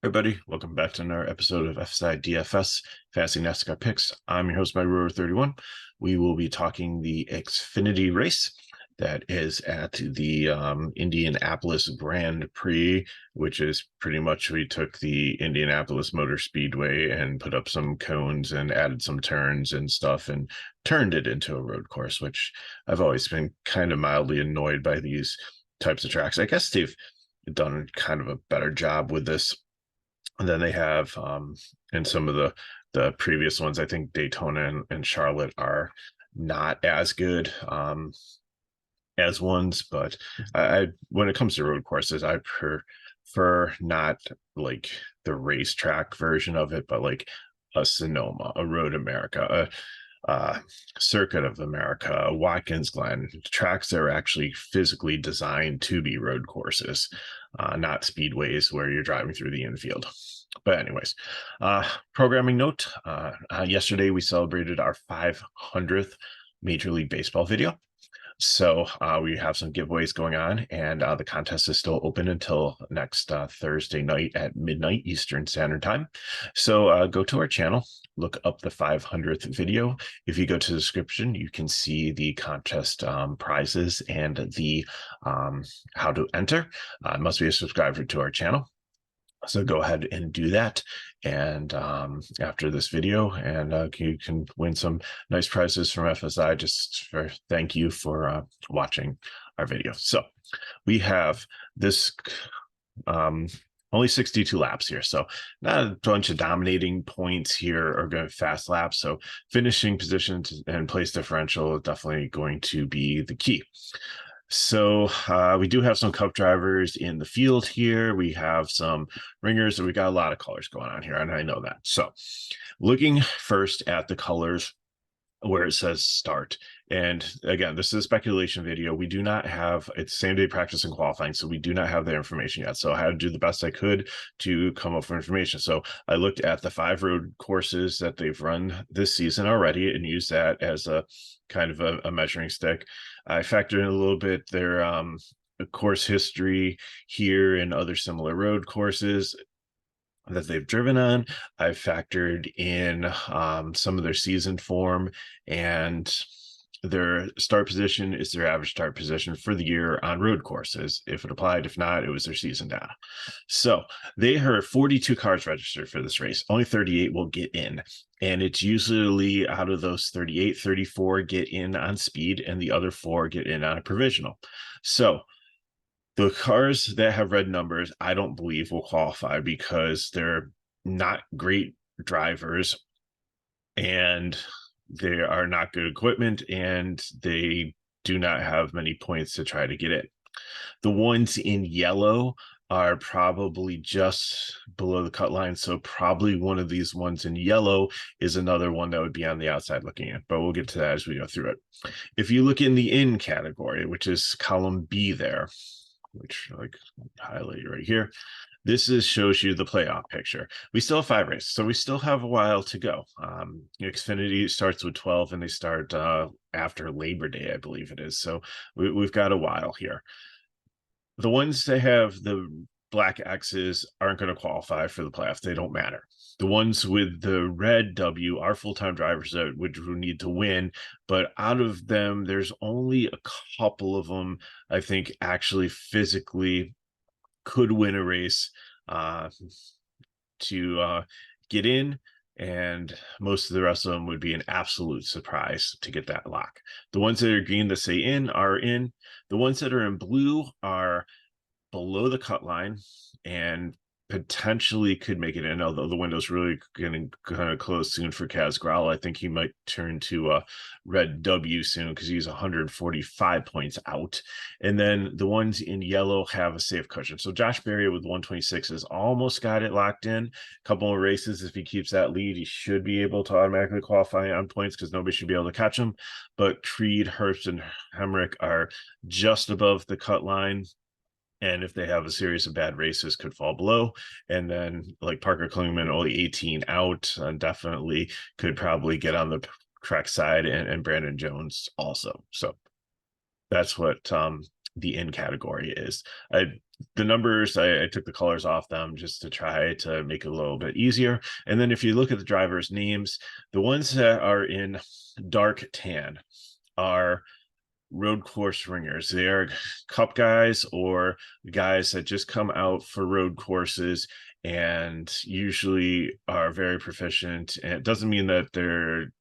Everybody, welcome back to another episode of FSi DFS Fantasy NASCAR Picks. I'm your host, MyRower31. We will be talking the Xfinity race that is at the Indianapolis Grand Prix, which is pretty much we took the Indianapolis Motor Speedway and put up some cones and added some turns and stuff and turned it into a road course, which I've always been kind of mildly annoyed by these types of tracks. I guess they've done kind of a better job with this than they have in some of the previous ones. I think Daytona and Charlotte are not as good as ones, but I when it comes to road courses, I prefer not like the racetrack version of it, but like a Sonoma, a Road America, a Circuit of America, Watkins Glen, tracks that are actually physically designed to be road courses, not speedways where you're driving through the infield. But anyways, programming note, yesterday we celebrated our 500th Major League Baseball video. So we have some giveaways going on, and the contest is still open until next Thursday night at midnight Eastern Standard Time. So go to our channel, look up the 500th video. If you go to the description, you can see the contest prizes and the how to enter. Must be a subscriber to our channel. So go ahead and do that. And after this video, and you can win some nice prizes from FSi just for thank you for watching our video. So we have this only 62 laps here, so not a bunch of dominating points here or going fast laps. So finishing positions and place differential is definitely going to be the key. So we do have some cup drivers in the field here. We have some ringers, and we got a lot of colors going on here, and I know that. So looking first at the colors where it says start. And again, this is a speculation video. We do not have, it's same day practice and qualifying, so we do not have the information yet. So I had to do the best I could to come up with information. So I looked at the 5 road courses that they've run this season already and used that as a kind of a measuring stick. I factored in a little bit their course history here and other similar road courses that they've driven on. I factored in some of their season form, and their start position is their average start position for the year on road courses. If it applied, if not, it was their season data. So they have 42 cars registered for this race. Only 38 will get in. And it's usually out of those 38, 34 get in on speed, and the other 4 get in on a provisional. So the cars that have red numbers, I don't believe will qualify because they're not great drivers and they are not good equipment, and they do not have many points to try to get in. The ones in yellow are probably just below the cut line, so probably one of these ones in yellow is another one that would be on the outside looking in, but we'll get to that as we go through it. If you look in the in category, which is column B there, which like highlight right here, this shows you the playoff picture. We still have 5 races, so we still have a while to go. Xfinity starts with 12, and they start after Labor Day, I believe it is. So we've got a while here. The ones that have the black X's aren't going to qualify for the playoffs. They don't matter. The ones with the red W are full-time drivers that would need to win, but out of them, there's only a couple of them I think actually physically could win a race to get in, and most of the rest of them would be an absolute surprise to get that lock. The ones that are green that say in are in. The ones that are in blue are below the cut line and potentially could make it in, although the window's really getting kind of close soon for Kaz Growell. I think he might turn to a red W soon because he's 145 points out. And then the ones in yellow have a safe cushion. So Josh Berry with 126 has almost got it locked in. A couple of races, if he keeps that lead, he should be able to automatically qualify on points because nobody should be able to catch him. But Creed, Herbst, and Hemrick are just above the cut line, and if they have a series of bad races, could fall below. And then like Parker Klingman, only 18 out, definitely could probably get on the correct side, and Brandon Jones also. So that's what the in category is. I the numbers, I took the colors off them just to try to make it a little bit easier. And then if you look at the drivers' names, the ones that are in dark tan are road course ringers. They are cup guys or guys that just come out for road courses and usually are very proficient. And it doesn't mean that they're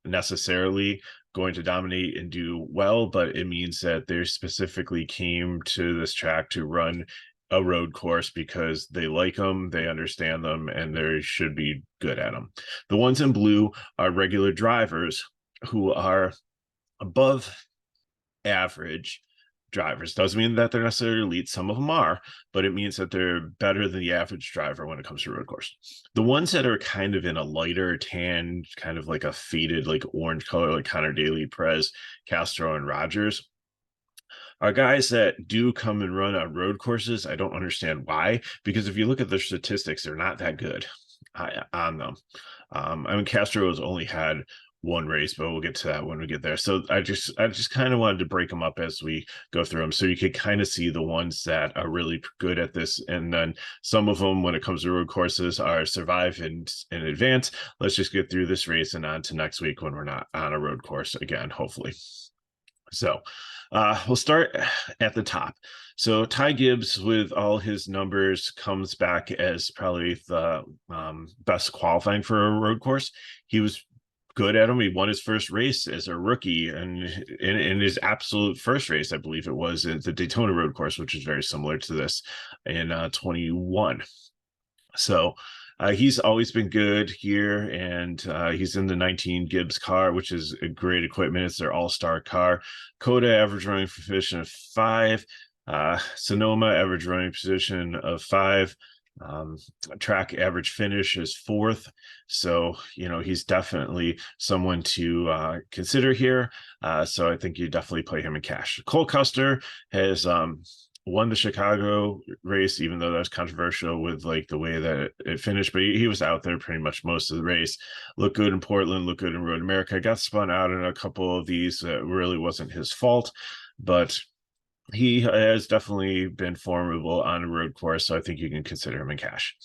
necessarily going to dominate and do well, but it means that they specifically came to this track to run a road course because they like them, they understand them, and they should be good at them. The ones in blue are regular drivers who are above average drivers. Doesn't mean that they're necessarily elite. Some of them are, but it means that they're better than the average driver when it comes to road course. The ones that are kind of in a lighter tan, kind of like a faded, like orange color, like Connor Daly, Prez, Castro, and Rogers, are guys that do come and run on road courses. I don't understand why, because if you look at their statistics, they're not that good on them. I mean, Castro has only had one race, but we'll get to that when we get there. So I just kind of wanted to break them up as we go through them, so you could kind of see the ones that are really good at this, and then some of them, when it comes to road courses, are survive in advance. Let's just get through this race and on to next week when we're not on a road course again, hopefully. So we'll start at the top. So Ty Gibbs, with all his numbers, comes back as probably the best qualifying for a road course. He was good at him. He won his first race as a rookie, and in his absolute first race, I believe it was at the Daytona road course, which is very similar to this, in 21. So he's always been good here, and he's in the 19 Gibbs car, which is a great equipment. It's their all-star car. Coda average running position of 5. Sonoma average running position of 5. Track average finish is 4th. So, he's definitely someone to consider here. So I think you definitely play him in cash. Cole Custer has won the Chicago race, even though that was controversial with like the way that it finished, but he was out there pretty much most of the race. Looked good in Portland, looked good in Road America, got spun out in a couple of these that really wasn't his fault, but he has definitely been formidable on a road course, so I think you can consider him in cash.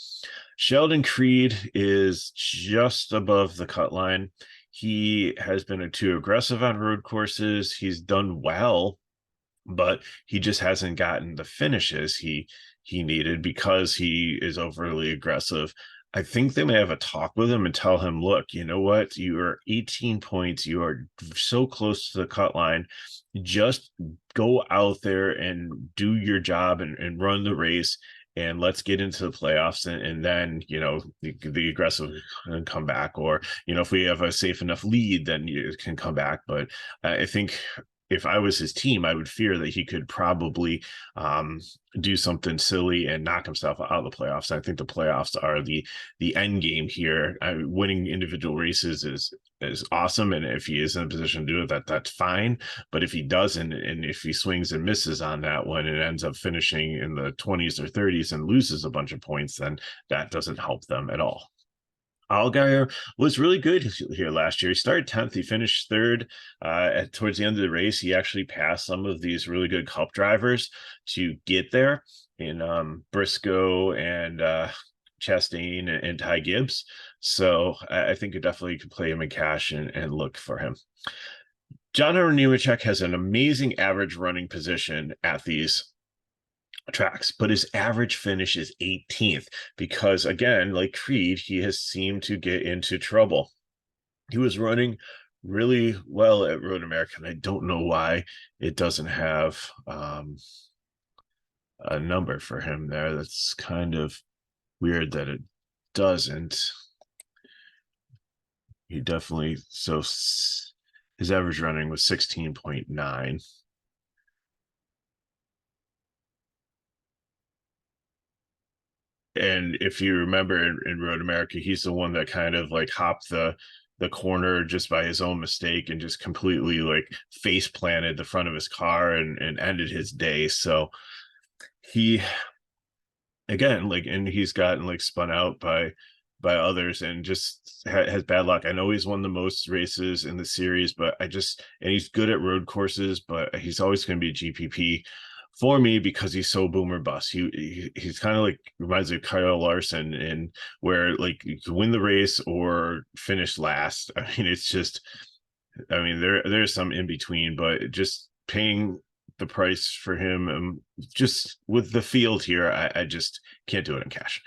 Sheldon Creed is just above the cut line. He has been too aggressive on road courses. He's done well, but he just hasn't gotten the finishes he needed because he is overly aggressive. I think they may have a talk with him and tell him, look, you know what? You are 18 points. You are so close to the cut line. Just go out there and do your job and run the race, and let's get into the playoffs. And then, the aggressive can come back, or, if we have a safe enough lead, then you can come back. But I think if I was his team, I would fear that he could probably do something silly and knock himself out of the playoffs. I think the playoffs are the end game here. Winning individual races is awesome, and if he is in a position to do it, that's fine. But if he doesn't, and if he swings and misses on that one and ends up finishing in the 20s or 30s and loses a bunch of points, then that doesn't help them at all. Allgaier was really good here last year. He started 10th. He finished 3rd towards the end of the race. He actually passed some of these really good cup drivers to get there in Briscoe and Chastain and Ty Gibbs. So I think you definitely could play him in cash and look for him. John Hunter Nemechek has an amazing average running position at these tracks, but his average finish is 18th because, again, like Creed, he has seemed to get into trouble. He was running really well at Road America, and I don't know why it doesn't have a number for him there. That's kind of weird that it doesn't. He definitely, so his average running was 16.9. And if you remember in Road America, he's the one that kind of like hopped the corner just by his own mistake and just completely like face planted the front of his car and ended his day. So he, again, like, and he's gotten like spun out by others and just has bad luck. I know he's won the most races in the series, but and he's good at road courses, but he's always going to be GPP for me because he's so boomer bust. He's kind of like reminds me of Kyle Larson, in where like you can win the race or finish last. I mean, it's just, I mean, there's some in between, but just paying the price for him, just with the field here, I just can't do it in cash.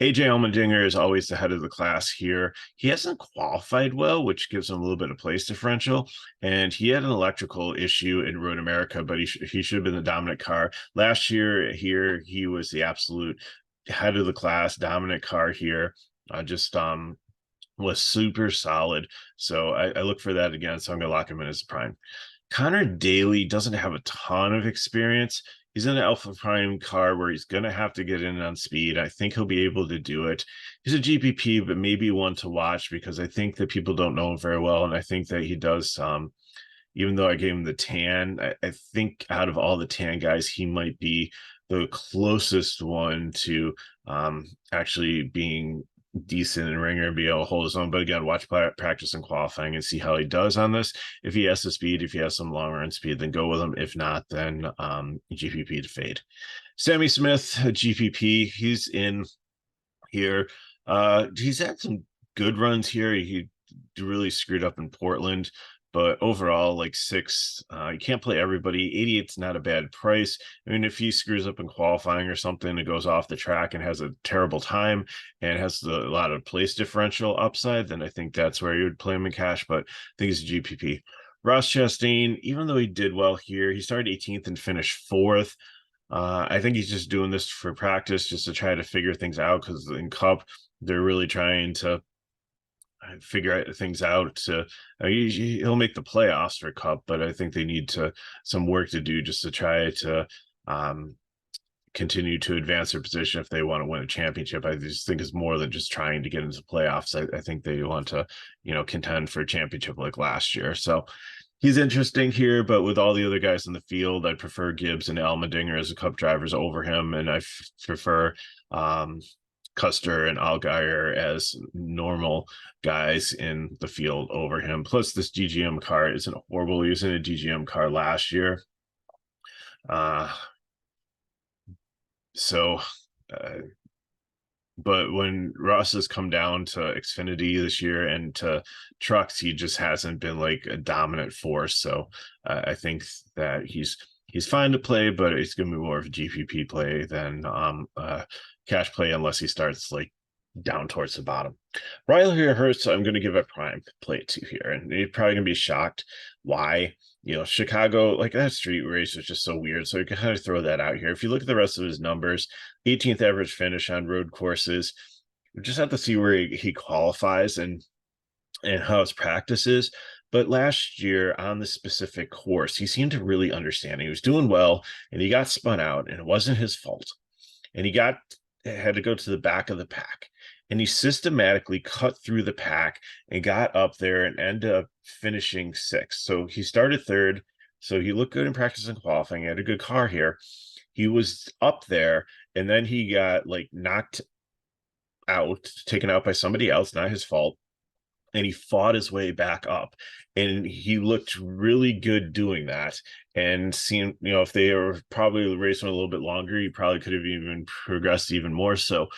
AJ Allmendinger is always the head of the class here. He hasn't qualified well, which gives him a little bit of place differential. And he had an electrical issue in Road America, but he should have been the dominant car. Last year here, he was the absolute head of the class, dominant car here. Just was super solid. So I look for that again. So I'm going to lock him in as a prime. Connor Daly doesn't have a ton of experience. He's in an Alpha Prime car where he's going to have to get in on speed. I think he'll be able to do it. He's a GPP, but maybe one to watch because I think that people don't know him very well. And I think that he does, even though I gave him the tan, I think out of all the tan guys, he might be the closest one to actually being decent in ringer and be able to hold his own. But again, watch practice and qualifying and see how he does on this. If he has the speed, if he has some long run speed, then go with him. If not, then GPP to fade. Sammy Smith, GPP, he's in here. He's had some good runs here. He really screwed up in Portland, but overall, like 6, you can't play everybody. 88's not a bad price. I mean, if he screws up in qualifying or something and goes off the track and has a terrible time and has a lot of place differential upside, then I think that's where you would play him in cash, but I think he's a GPP. Ross Chastain, even though he did well here, he started 18th and finished 4th. I think he's just doing this for practice, just to try to figure things out, because in Cup, they're really trying to figure things out. He'll make the playoffs for Cup, but I think they need some work to do just to try to continue to advance their position if they want to win a championship. I just think it's more than just trying to get into playoffs. I think they want to, contend for a championship like last year. So he's interesting here, but with all the other guys in the field, I prefer Gibbs and Allmendinger as the Cup drivers over him, and I prefer Custer and Allgaier as normal guys in the field over him. Plus, this GGM car isn't horrible. He was in a GGM car last year. But when Ross has come down to Xfinity this year and to trucks, he just hasn't been like a dominant force. So I think that he's fine to play, but it's going to be more of a GPP play than cash play, unless he starts like down towards the bottom. Riley Hurts, I'm going to give a prime play to here, and you're probably going to be shocked why. Chicago, like that street race was just so weird. So you can kind of throw that out here. If you look at the rest of his numbers, 18th average finish on road courses, we just have to see where he qualifies and how his practice is. But last year on this specific course, he seemed to really understand. He was doing well, and he got spun out, and it wasn't his fault. And he had to go to the back of the pack. And he systematically cut through the pack and got up there and ended up finishing 6th. So he started 3rd. So he looked good in practice and qualifying. He had a good car here. He was up there, and then he got like knocked out, taken out by somebody else, not his fault. And he fought his way back up, and he looked really good doing that. And seemed, if they were probably racing a little bit longer, he probably could have even progressed even more. So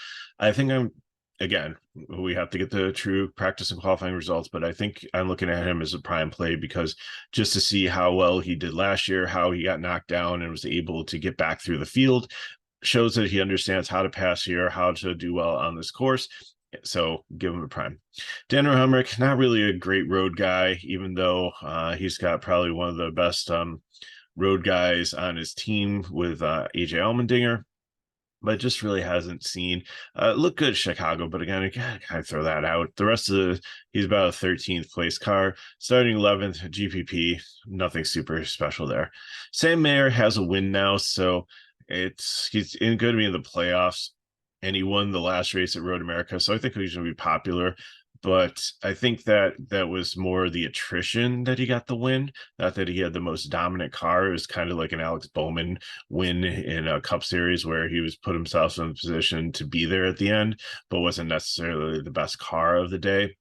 I think again, we have to get the true practice and qualifying results, but I think I'm looking at him as a prime play, because just to see how well he did last year, how he got knocked down and was able to get back through the field, shows that he understands how to pass here, how to do well on this course. So give him a prime. Daniel Hemrick, not really a great road guy, even though he's got probably one of the best road guys on his team with AJ Allmendinger, but just really hasn't seen look good at Chicago. But again, I gotta kind of throw that out. The rest of he's about a 13th place car, starting 11th GPP, nothing super special there. Sam Mayer has a win now, so he's going to be in the playoffs, and he won the last race at Road America, so I think he's going to be popular. But I think that was more the attrition that he got the win, not that he had the most dominant car. It was kind of like an Alex Bowman win in a Cup Series, where he was put himself in a position to be there at the end, but wasn't necessarily the best car of the day.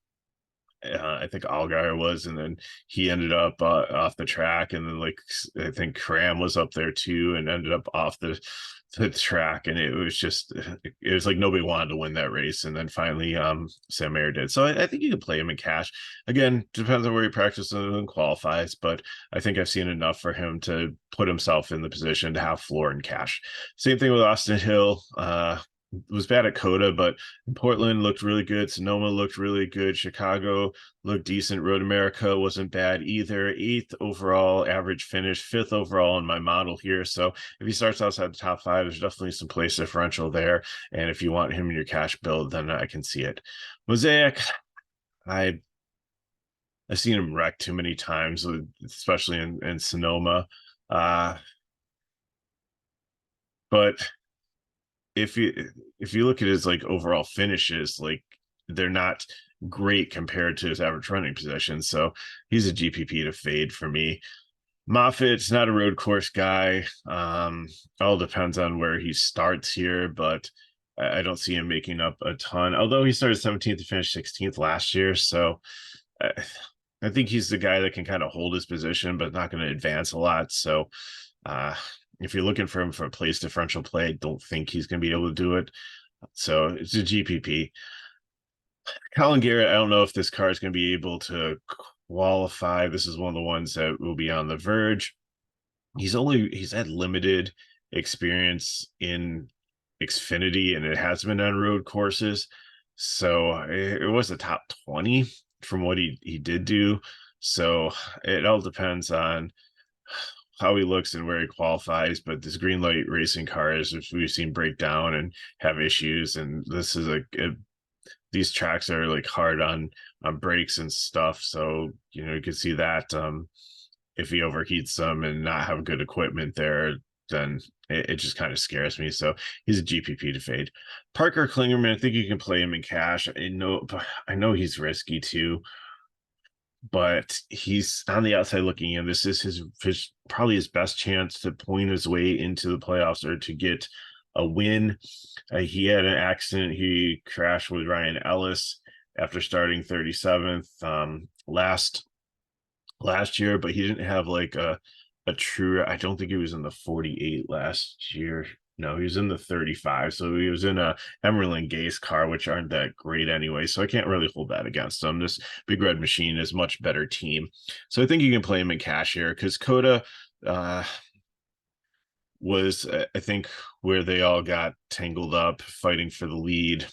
I think Allgaier was, and then he ended up off the track, and then like I think Cram was up there too, and ended up off the track, and it was like nobody wanted to win that race, and then finally Sam Mayer did. So I think you can play him in cash. Again, depends on where he practices and qualifies, but I think I've seen enough for him to put himself in the position to have floor in cash. Same thing with Austin Hill. Was bad at Coda, but Portland looked really good. Sonoma looked really good. Chicago looked decent. Road America wasn't bad either. 8th overall average finish, 5th overall in my model here. So if he starts outside the top 5, there's definitely some place differential there. And if you want him in your cash build, then I can see it. Mosaic, I've seen him wreck too many times, especially in Sonoma. But if you look at his like overall finishes, like they're not great compared to his average running position. So he's a GPP to fade for me. Moffitt's not a road course guy. All depends on where he starts here, but I don't see him making up a ton. Although he started 17th to finish 16th last year, so I think he's the guy that can kind of hold his position, but not going to advance a lot. So if you're looking for him for a place differential play, I don't think he's going to be able to do it. So it's a GPP. Colin Garrett, I don't know if this car is going to be able to qualify. This is one of the ones that will be on the verge. He's had limited experience in Xfinity, and it has been on road courses. So it was a top 20 from what he did do. So it all depends on how he looks and where he qualifies, but this green light racing cars, we've seen break down and have issues, and this is these tracks are like hard on brakes and stuff, so you can see that if he overheats them and not have good equipment there, then it just kind of scares me. So he's a GPP to fade. Parker Klingerman, I think you can play him in cash. I know he's risky too, but he's on the outside looking in. This is his probably his best chance to point his way into the playoffs or to get a win. He had an accident. He crashed with Ryan Ellis after starting 37th last year, but he didn't have like a true, I don't think he was in the 48 last year. No, he was in the 35. So he was in a Emerlin Gase car, which aren't that great anyway. So I can't really hold that against him. This Big Red Machine is much better team. So I think you can play him in cash here because Coda was, I think, where they all got tangled up fighting for the lead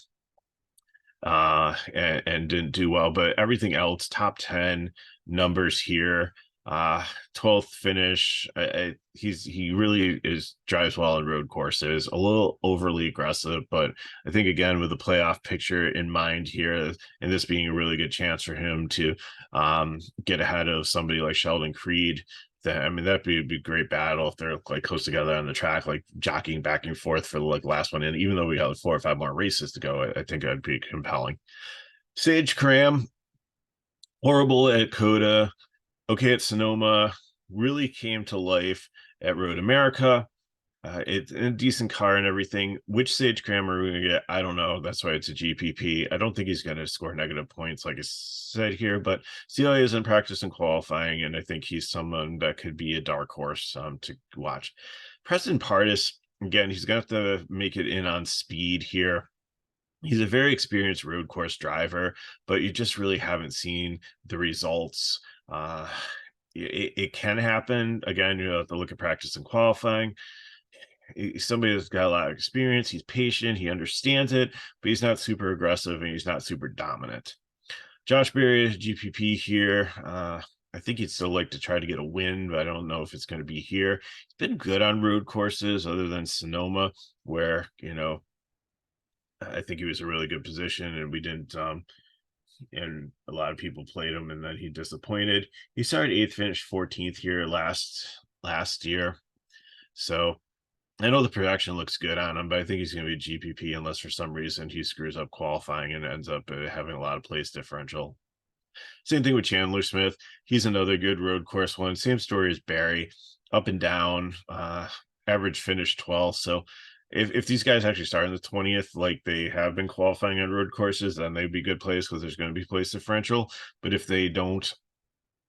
and didn't do well. But everything else, top 10 numbers here. 12th finish. He really drives well on road courses, a little overly aggressive, but I think again with the playoff picture in mind here, and this being a really good chance for him to get ahead of somebody like Sheldon Creed. That'd be a great battle if they're like close together on the track, like jockeying back and forth for the like last one. And even though we got 4 or 5 more races to go, I think that'd be compelling. Sage Cram, horrible at Coda, okay at Sonoma, really came to life at Road America. It's a decent car and everything. Which Sage Cram are we going to get? I don't know. That's why it's a GPP. I don't think he's going to score negative points, like I said here, but CLA is in practice and qualifying, and I think he's someone that could be a dark horse to watch. Preston Pardis, again, he's going to have to make it in on speed here. He's a very experienced road course driver, but you just really haven't seen the results. It can happen. Again, you have to look at practice and qualifying. He's somebody that's got a lot of experience. He's patient. He understands it, but he's not super aggressive and he's not super dominant. Josh Berry is GPP here. I think he'd still like to try to get a win, but I don't know if it's going to be here. He's been good on road courses other than Sonoma, where, I think he was a really good position and we didn't, and a lot of people played him and then he disappointed. He started 8th, finished 14th here last year. So I know the production looks good on him, but I think he's going to be a GPP unless for some reason he screws up qualifying and ends up having a lot of place differential. Same thing with Chandler Smith. He's another good road course one. Same story as Barry, up and down, average finish 12th. So if these guys actually start in the 20th, like they have been qualifying on road courses, then they'd be good plays because there's going to be place differential. But if they don't,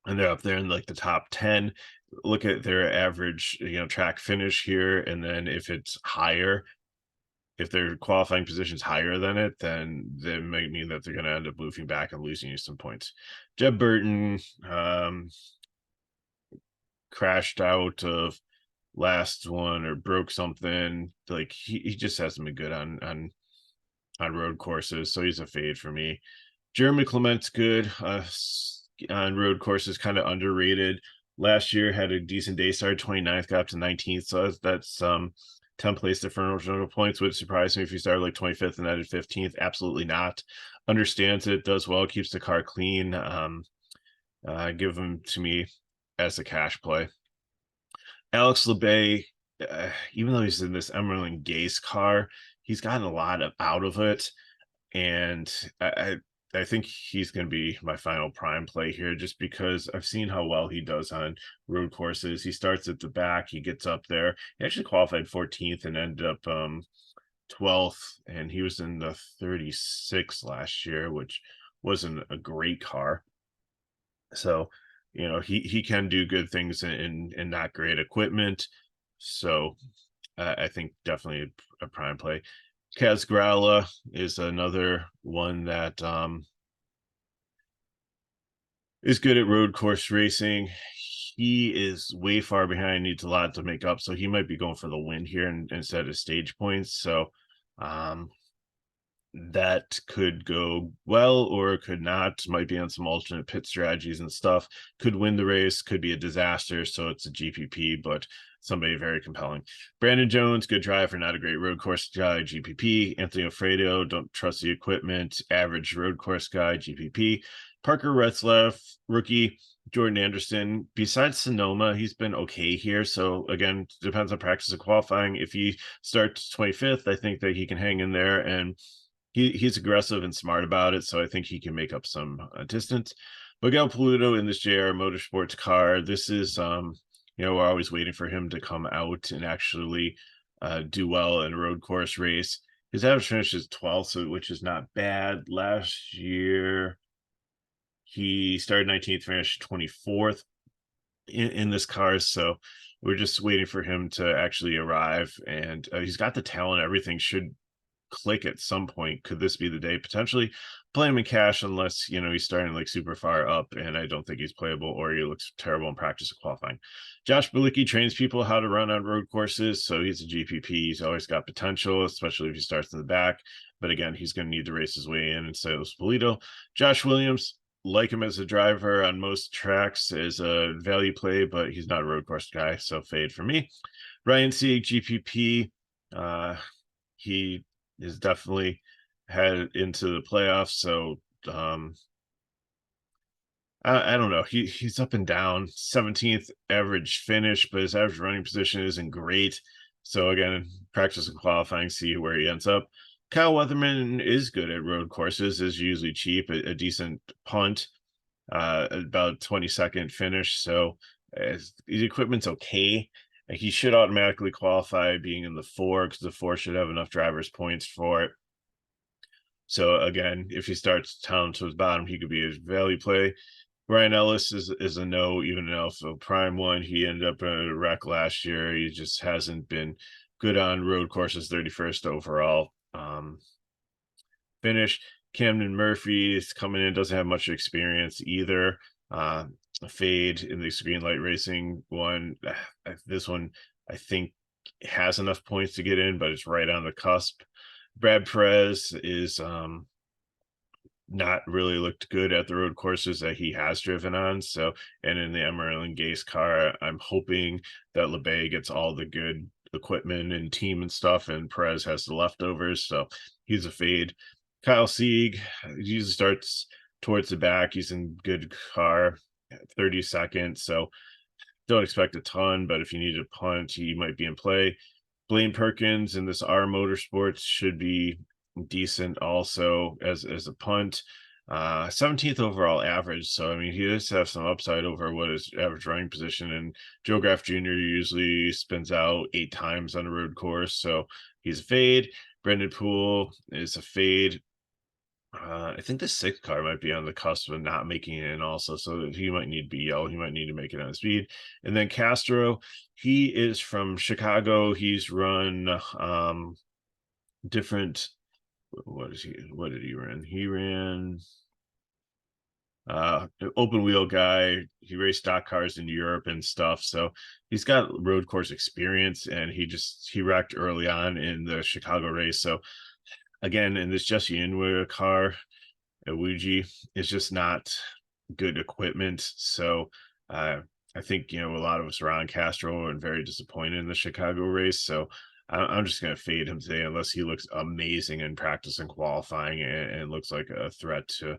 and they're up there in like the top 10, look at their average, track finish here, and then if it's higher, if their qualifying position's higher than it, then that might mean that they're going to end up looping back and losing you some points. Jeb Burton crashed out of last one or broke something. Like he just hasn't been good on road courses, so he's a fade for me. Jeremy Clement's good on road courses, kind of underrated. Last year had a decent day, started 29th, got up to 19th, so that's 10 place differential points. Would surprise me if he started like 25th and ended 15th. Absolutely not. Understands it, does well, keeps the car clean. Give him to me as a cash play. Alex Labay, even though he's in this Emerald Gase car, he's gotten a lot out of it, and I think he's going to be my final prime play here, just because I've seen how well he does on road courses. He starts at the back, he gets up there. He actually qualified 14th and ended up 12th, and he was in the 36 last year, which wasn't a great car. So, he can do good things in not great equipment. So I think definitely a prime play. Kaz Grala is another one that is good at road course racing. He is way far behind, needs a lot to make up, so he might be going for the win here instead of stage points. So that could go well or could not. Might be on some alternate pit strategies and stuff. Could win the race, could be a disaster, so it's a GPP, but somebody very compelling. Brandon Jones, good driver, not a great road course guy, GPP. Anthony Alfredo, don't trust the equipment, average road course guy, GPP. Parker Retzlaff, rookie. Jordan Anderson, besides Sonoma, he's been okay here. So again, depends on practice and qualifying. If he starts 25th, I think that he can hang in there, and he's aggressive and smart about it, so I think he can make up some distance. Miguel Paludo in this JR Motorsports car, this is we're always waiting for him to come out and actually do well in a road course race. His average finish is 12th, so which is not bad. Last year he started 19th, finished 24th in this car, so we're just waiting for him to actually arrive, and he's got the talent. Everything should click at some point. Could this be the day? Potentially. Play him in cash unless he's starting like super far up, and I don't think he's playable, or he looks terrible in practice of qualifying. Josh Bilicki trains people how to run on road courses, so he's a GPP. He's always got potential, especially if he starts in the back, but again, he's going to need to race his way in instead of Polito. Josh Williams, like him as a driver on most tracks, is a value play, but he's not a road course guy, so fade for me. Ryan Sieg, GPP, he is definitely headed into the playoffs, so I don't know. He's up and down. 17th average finish, but his average running position isn't great. So again, practice and qualifying, see where he ends up. Kyle Weatherman is good at road courses, is usually cheap, a decent punt, about 22nd finish. So his equipment's okay. He should automatically qualify being in the 4, because the 4 should have enough driver's points for it. So again, if he starts down to his bottom, he could be a value play. Ryan Ellis is a no, even though so prime one. He ended up in a wreck last year. He just hasn't been good on road courses. 31st overall finish. Camden Murphy is coming in, doesn't have much experience either. A fade in the green light racing one. This one I think has enough points to get in, but it's right on the cusp. Brad Perez is not really looked good at the road courses that he has driven on. So, and in the Emerald Gase car, I'm hoping that LeBay gets all the good equipment and team and stuff, and Perez has the leftovers. So he's a fade. Kyle Sieg usually starts towards the back. He's in good car, 32nd. So don't expect a ton, but if you need a punt, he might be in play. Blaine Perkins in this R Motorsports should be decent also as a punt. 17th overall average. So, I mean, he does have some upside over what his average running position. And Joe Graff Jr. usually spins out 8 times on a road course. So he's a fade. Brendan Poole is a fade. I think the 6th car might be on the cusp of not making it in also. So he might need BL. He might need to make it on speed. And then Castro, he is from Chicago. He's run different. What did he run? He ran open wheel guy. He raced stock cars in Europe and stuff, so he's got road course experience, and he wrecked early on in the Chicago race. So again, in this Jesse Inwood car, Iwuji is just not good equipment. So I think, a lot of us are on Castro and very disappointed in the Chicago race. So I'm just going to fade him today unless he looks amazing in practice and qualifying and looks like a threat to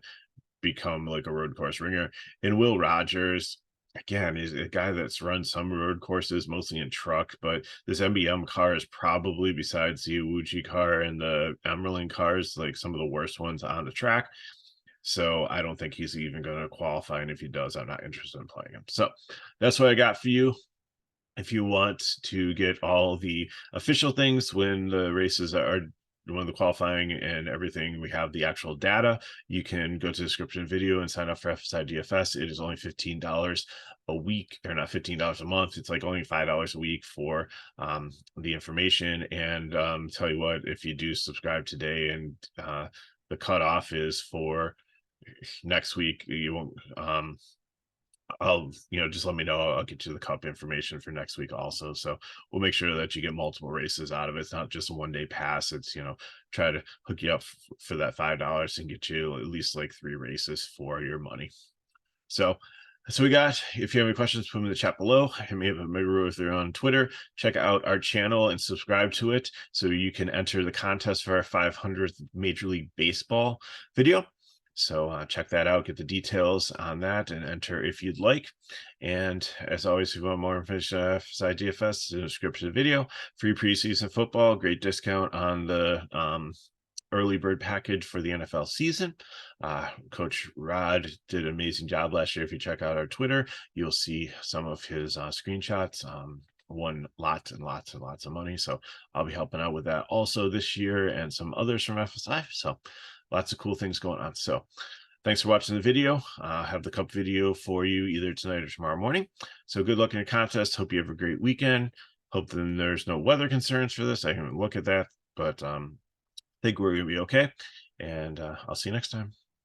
become like a road course ringer. And Will Rogers, again, is a guy that's run some road courses, mostly in truck, but this MBM car is probably, besides the Iwuji car and the Emerlin cars, like some of the worst ones on the track. So I don't think he's even going to qualify. And if he does, I'm not interested in playing him. So that's what I got for you. If you want to get all the official things when the races are when the qualifying and everything, we have the actual data. You can go to the description video and sign up for FSi DFS. It is only $15 a week, or not $15 a month. It's like only $5 a week for the information. And tell you what, if you do subscribe today, and the cutoff is for next week, you won't I'll just let me know. I'll get you the cup information for next week also. So we'll make sure that you get multiple races out of it. It's not just a 1-day pass. It's, try to hook you up for that $5 and get you at least like 3 races for your money. So that's what we got. If you have any questions, put them in the chat below. Hit me up if they're on Twitter. Check out our channel and subscribe to it so you can enter the contest for our 500th Major League Baseball video. So check that out, get the details on that, and enter if you'd like. And as always, if you want more information on FSi DFS, in the description of the video. Free preseason football, great discount on the early bird package for the NFL season. Coach Rod did an amazing job last year. If you check out our Twitter, you'll see some of his screenshots. Won lots and lots and lots of money. So I'll be helping out with that also this year, and some others from FSi. So lots of cool things going on. So thanks for watching the video. Have the cup video for you either tonight or tomorrow morning. So good luck in your contest. Hope you have a great weekend. Hope then there's no weather concerns for this. I haven't looked at that, but I think we're going to be okay. And I'll see you next time.